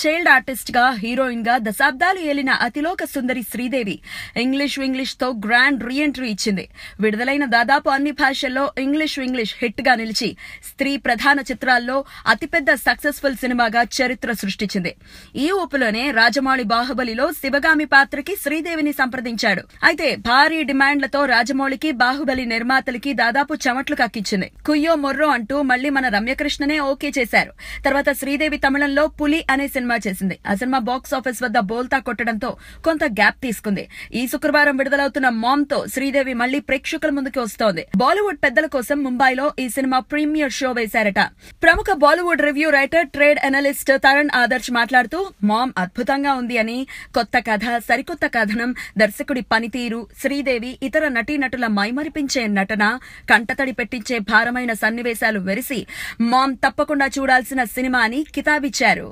Child artist గా, heroine గా దశాబ్దాలు ఏలిన అతిలోక సుందరి శ్రీదేవి ఇంగ్లీష్ తో గ్రాండ్ రీఎంట్రీ ఇచ్చింది. విడుదలైన దాదాపు అన్ని భాషల్లో ఇంగ్లీష్ హిట్ గా నిలిచి స్త్రీ ప్రధాన చిత్రాల్లో అతిపెద్ద సక్సెస్ఫుల్ సినిమాగా చరిత్ర సృష్టించింది. ఈ ఊపులోనే రాజమౌళి బాహుబలిలో శివగామి పాత్రకి శ్రీదేవిని సంప్రదించాడు. అయితే భారీ డిమాండ్లతో రాజమౌళికి, బాహుబలి నిర్మాతలకి దాదాపు చెమట్లు కక్కించింది. కుయ్యో మొర్రో అంటూ మళ్లీ మన రమ్యకృష్ణనే ఓకే చేశారు. తర్వాత శ్రీదేవి తమిళంలో పులి అనే సినిమా చేసింది. ఆ సినిమా బాక్స్ ఆఫీస్ వద్ద బోల్తా కొట్టడంతో కొంత గ్యాప్ తీసుకుంది. ఈ శుక్రవారం విడుదలవుతున్న మామ్ తో శ్రీదేవి మళ్లీ ప్రేక్షకుల ముందుకు వస్తోంది. బాలీవుడ్ పెద్దల కోసం ముంబైలో ఈ సినిమా ప్రీమియర్ షో వేశారట. ప్రముఖ Bollywood review writer, trade analyst Taran Adarsh మాట్లాడుతూ మామ్ అద్భుతంగా ఉంది అని, కొత్త కథ, సరికొత్త కథనం, దర్శకుడి పనితీరు, శ్రీదేవి ఇతర నటీనటుల మైమరిపించే నటన, కంటతడి పెట్టించే భారమైన సన్నివేశాలు వెరిసి మామ్ తప్పకుండా చూడాల్సిన సినిమా అని కితాబిచ్చారు.